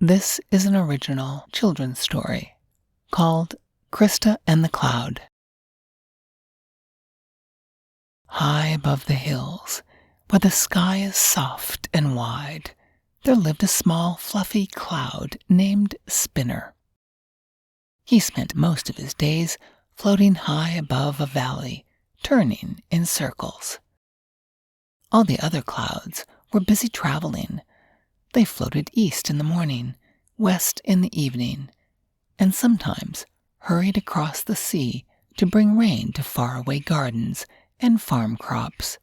This is an original children's story called CHRISTA and the Cloud. High above the hills, where the sky is soft and wide, there lived a small, fluffy cloud named Spinner. He spent most of his days floating high above a valley, turning in circles. All the other clouds were busy traveling. They floated east in the morning, west in the evening, and sometimes hurried across the sea to bring rain to faraway gardens and farm crops.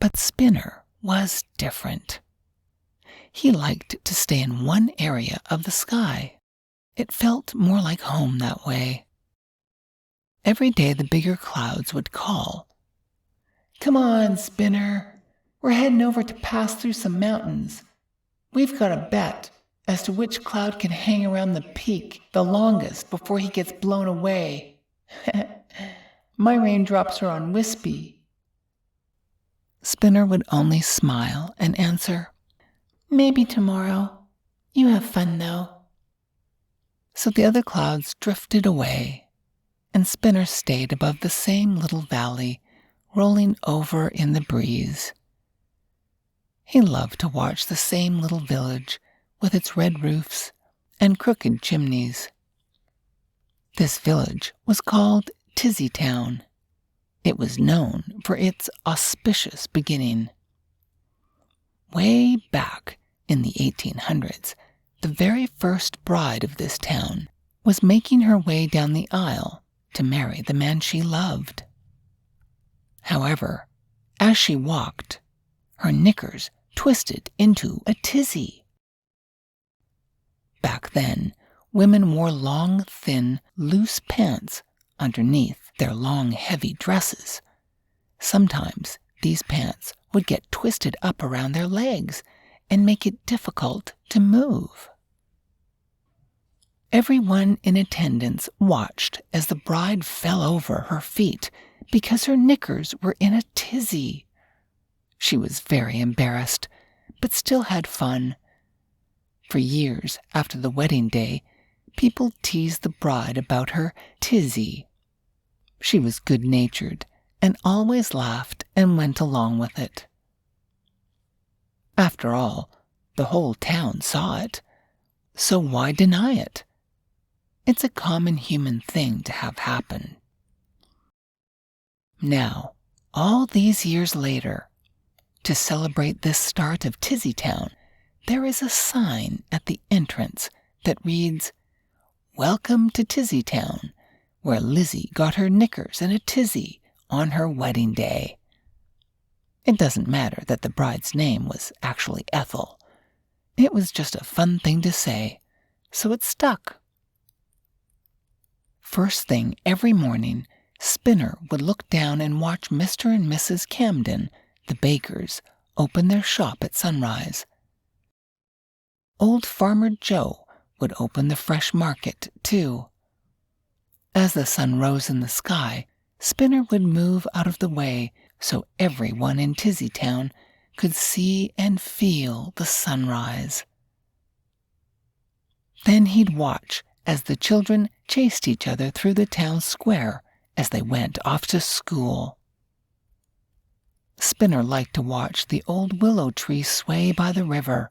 But Spinner was different. He liked to stay in one area of the sky. It felt more like home that way. Every day the bigger clouds would call, "Come on, Spinner. We're heading over to pass through some mountains. We've got a bet as to which cloud can hang around the peak the longest before he gets blown away. My raindrops are on Wispy." Spinner would only smile and answer, "Maybe tomorrow. You have fun, though." So the other clouds drifted away, and Spinner stayed above the same little valley, rolling over in the breeze. He loved to watch the same little village with its red roofs and crooked chimneys. This village was called Town. It was known for its auspicious beginning. Way back in the 1800s, the very first bride of this town was making her way down the aisle to marry the man she loved. However, as she walked, her knickers twisted into a tizzy. Back then, women wore long, thin, loose pants underneath their long, heavy dresses. Sometimes these pants would get twisted up around their legs and make it difficult to move. Everyone in attendance watched as the bride fell over her feet because her knickers were in a tizzy. She was very embarrassed, but still had fun. For years after the wedding day, people teased the bride about her tizzy. She was good-natured and always laughed and went along with it. After all, the whole town saw it, so why deny it? It's a common human thing to have happen. Now, all these years later, to celebrate this start of Town, there is a sign at the entrance that reads, "Welcome to Town, where Lizzie got her knickers in a tizzy on her wedding day." It doesn't matter that the bride's name was actually Ethel. It was just a fun thing to say, so it stuck. First thing every morning, Spinner would look down and watch Mr. and Mrs. Camden, the bakers, open their shop at sunrise. Old Farmer Joe would open the fresh market, too. As the sun rose in the sky, Spinner would move out of the way so everyone in Town could see and feel the sunrise. Then he'd watch as the children chased each other through the town square as they went off to school. Spinner liked to watch the old willow tree sway by the river,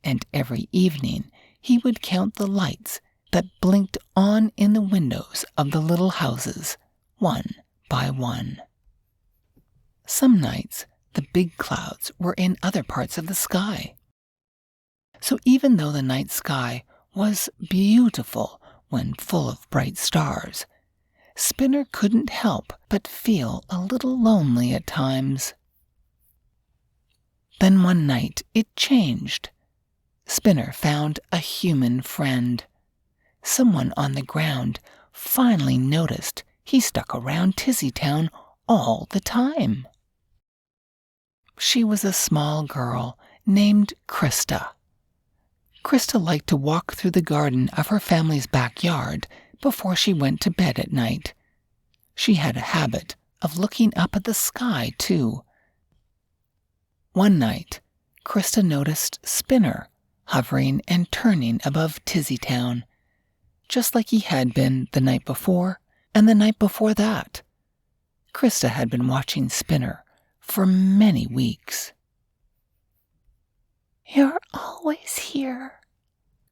and every evening he would count the lights that blinked on in the windows of the little houses, one by one. Some nights, the big clouds were in other parts of the sky. So even though the night sky was beautiful when full of bright stars, Spinner couldn't help but feel a little lonely at times. Then one night it changed. Spinner found a human friend. Someone on the ground finally noticed he stuck around Town all the time. She was a small girl named CHRISTA. CHRISTA liked to walk through the garden of her family's backyard before she went to bed at night. She had a habit of looking up at the sky, too. One night, CHRISTA noticed Spinner hovering and turning above Tizzytown, just like he had been the night before and the night before that. CHRISTA had been watching Spinner for many weeks. "You're always here,"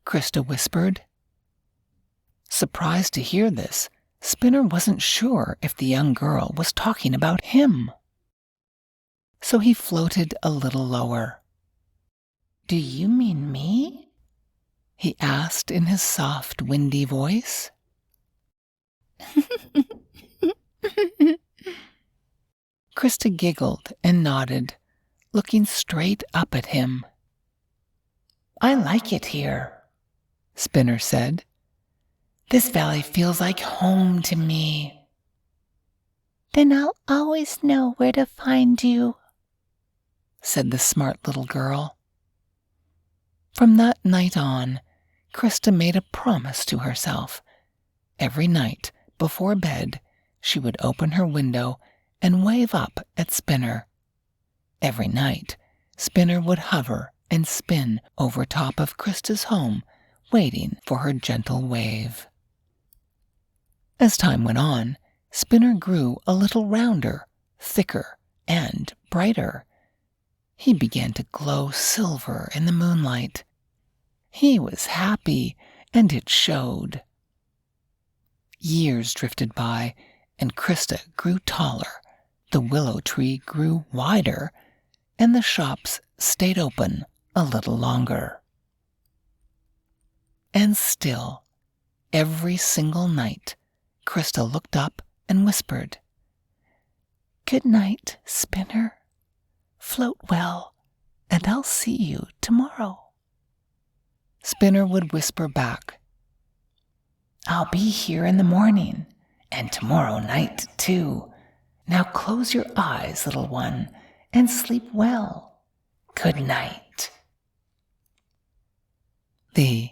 CHRISTA whispered. Surprised to hear this, Spinner wasn't sure if the young girl was talking about him. So he floated a little lower. "Do you mean me?" he asked in his soft, windy voice. CHRISTA giggled and nodded, looking straight up at him. "I like it here," Spinner said. "This valley feels like home to me." "Then I'll always know where to find you," said the smart little girl. From that night on, CHRISTA made a promise to herself. Every night, before bed, she would open her window and wave up at Spinner. Every night, Spinner would hover and spin over top of CHRISTA's home, waiting for her gentle wave. As time went on, Spinner grew a little rounder, thicker, and brighter. He began to glow silver in the moonlight. He was happy, and it showed. Years drifted by, and CHRISTA grew taller, the willow tree grew wider, and the shops stayed open a little longer. And still, every single night, CHRISTA looked up and whispered, "Good night, Spinner. Float well, and I'll see you tomorrow." Spinner would whisper back, "I'll be here in the morning, and tomorrow night too. Now close your eyes, little one, and sleep well. Good night." The